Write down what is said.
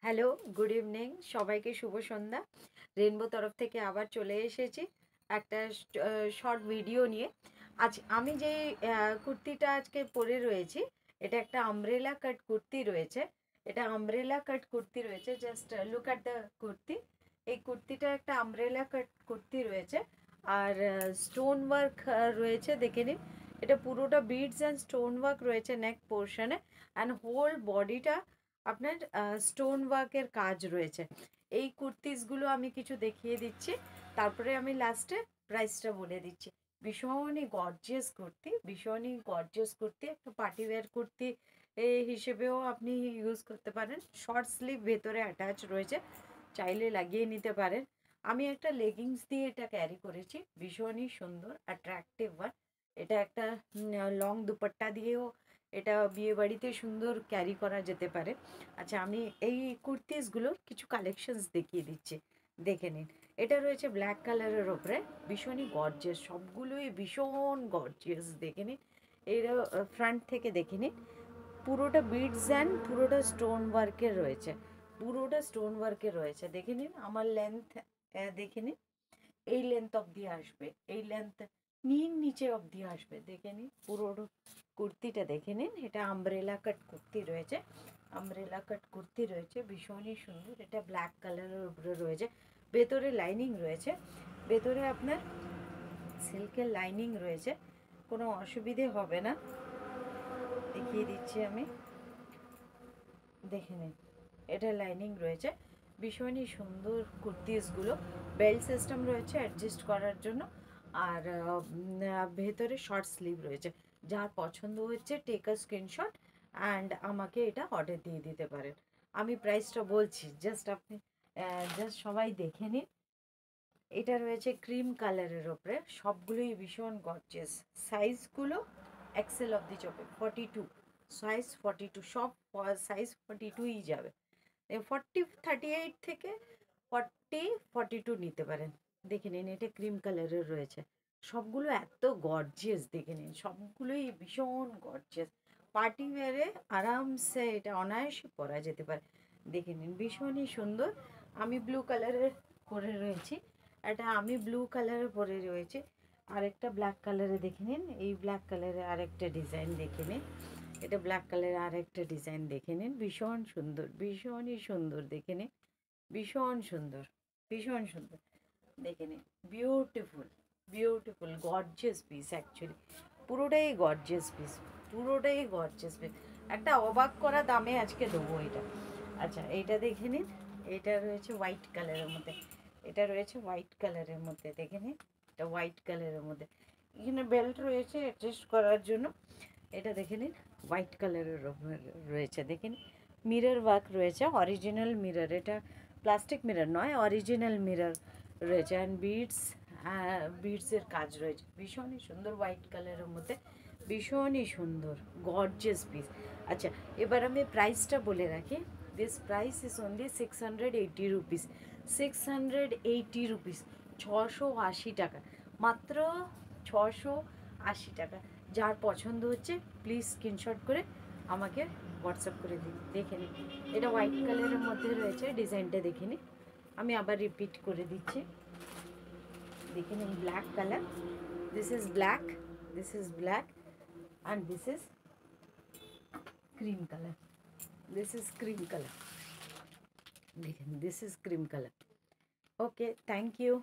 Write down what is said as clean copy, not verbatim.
Hello, good evening সবাইকে শুভ সন্ধ্যা। Rainbow তরফ থেকে আবার চলে এসেছি একটা শর্ট ভিডিও নিয়ে। আজ আমি যে কুর্তিটা আজকে পরে রয়েছি, এটা একটা আমব্রেলা কাট কুর্তি রয়েছে। এটা আমব্রেলা কাট কুর্তি রয়েছে, just look at the kurti. এই কুর্তিটা একটা আমব্রেলা কাট কুর্তি রয়েছে, আর স্টোন ওয়ার্ক রয়েছে, দেখে নিন। এটা পুরোটা বিডস অ্যান্ড স্টোন ওয়ার্ক রয়েছে নেক পোর্শনে, অ্যান্ড হোল বডিটা আপনার স্টোন ওয়ার্কের কাজ রয়েছে। এই কুর্তিসগুলো আমি কিছু দেখিয়ে দিচ্ছি, তারপরে আমি লাস্টে প্রাইসটা বলে দিচ্ছি। ভীষণই গর্জিয়াস কুর্তি, ভীষণই গর্জিয়াস কুর্তি, একটা পার্টি ওয়্যার কুর্তি হিসেবেও আপনি ইউজ করতে পারেন। শর্ট স্লিভ ভেতরে অ্যাটাচ রয়েছে, চাইলে লাগিয়ে নিতে পারেন। আমি একটা লেগিংস দিয়ে এটা ক্যারি করেছি, ভীষণই সুন্দর অ্যাট্রাকটিভ ওয়ান। এটা একটা লং দুপাট্টা দিয়েও এটা বিয়ে বাড়িতে সুন্দর ক্যারি করা যেতে পারে। আচ্ছা, আমি এই কুর্তিসগুলোর কিছু কালেকশনস দেখিয়ে দিচ্ছি, দেখে নিন। এটা রয়েছে ব্ল্যাক কালারের ওপরে, ভীষণই গর্জিয়াস, সবগুলোই ভীষণ গর্জিয়াস, দেখে নিন। এর ফ্রন্ট থেকে দেখে নিন, পুরোটা বিডস অ্যান্ড পুরোটা স্টোন ওয়ার্কের রয়েছে, পুরোটা স্টোন ওয়ার্কের রয়েছে, দেখে নিন। আমার লেন্থ দেখে নিন, এই লেন্থ অবধি আসবে, এই লেন্থ নিচে অবধি আসবে, দেখে নিন। পুরো কুর্তিটা দেখে নিন। এটা আমব্রেলা কাট কুর্তি রয়েছে, আমব্রেলা কাট কুর্তি রয়েছে, ভীষণই সুন্দর। এটা ব্ল্যাক কালারের উপরে রয়েছে, ভেতরে লাইনিং রয়েছে, ভেতরে আপনার সিল্কের লাইনিং রয়েছে, কোনো অসুবিধে হবে না। দেখিয়ে দিচ্ছি আমি, দেখে নিন। এটা লাইনিং রয়েছে, ভীষণই সুন্দর কুর্তিসগুলো। বেল্ট সিস্টেম রয়েছে অ্যাডজাস্ট করার জন্য, আর ভেতরে শর্ট স্লিভ রয়েছে। যার পছন্দ হচ্ছে টেক আ স্ক্রিনশট অ্যান্ড আমাকে এটা অর্ডার দিয়ে দিতে পারেন। আমি প্রাইসটা বলছি, জাস্ট আপনি জাস্ট সবাই দেখে নিন। এটা রয়েছে ক্রিম কালারের ওপরে, সবগুলোই ভীষণ গর্জিয়াস। সাইজগুলো এক্সেল অবধি যাবে, 42 সাইজ, 42 সব সাইজ 42ই যাবে। 38 থেকে 42 নিতে পারেন। দেখে নিন, এটা ক্রিম কালারের রয়েছে, সবগুলো এত গর্জিয়াস, দেখে নিন, সবগুলোই ভীষণ গর্জিয়াস। পার্টি ওয়্যারে আরামসে এটা অনায়াসে পরা যেতে পারে, দেখে নিন, ভীষণই সুন্দর। আমি ব্লু কালারের পরে রয়েছি, এটা আমি ব্লু কালারে পরে রয়েছে। আরেকটা ব্ল্যাক কালারে দেখে নিন, এই ব্ল্যাক কালারে আরেকটা ডিজাইন দেখে নিন। এটা ব্ল্যাক কালারে আরেকটা ডিজাইন দেখে নিন, ভীষণ সুন্দর, ভীষণই সুন্দর, দেখে নিন, ভীষণ সুন্দর, ভীষণ সুন্দর, দেখে নিন। Beautiful, beautiful gorgeous piece, actually পুরোটাই গর্জিয়াস পিস, পুরোটাই গর্জিয়াস পিস। একটা অবাক করা দামে আজকে দেবো এটা। আচ্ছা, এইটা দেখে নিন, এটা রয়েছে হোয়াইট কালারের মধ্যে, এটা রয়েছে হোয়াইট কালারের মধ্যে, দেখে নিন। এটা হোয়াইট কালারের মধ্যে, এখানে বেল্ট রয়েছে অ্যাডজাস্ট করার জন্য। এটা দেখে নিন, হোয়াইট কালারের রয়েছে, দেখে নিন। মিরর ওয়ার্ক রয়েছে, অরিজিনাল মিরর, এটা প্লাস্টিক মিরর নয়, অরিজিনাল মিরর রয়েছে, অ্যান্ড বিডসের কাজ রয়েছে, ভীষণই সুন্দর, হোয়াইট কালারের মধ্যে, ভীষণই সুন্দর গর্জিয়াস পিস। আচ্ছা, এবার আমি প্রাইসটা বলে রাখি। This price is only 680 rupees, 680 rupees, 680 টাকা, মাত্র 680 টাকা। যার পছন্দ হচ্ছে প্লিজ স্ক্রিনশট করে আমাকে হোয়াটসঅ্যাপ করে দিন, দেখে নিন। এটা হোয়াইট কালারের মধ্যে রয়েছে, ডিজাইনটা দেখে নিন। আমি আবার রিপিট করে দিচ্ছি, দেখে নিন। Black colour, this is black, this is black, and this is cream colour, this is cream colour, দেখেন, this is cream colour. Okay, thank you.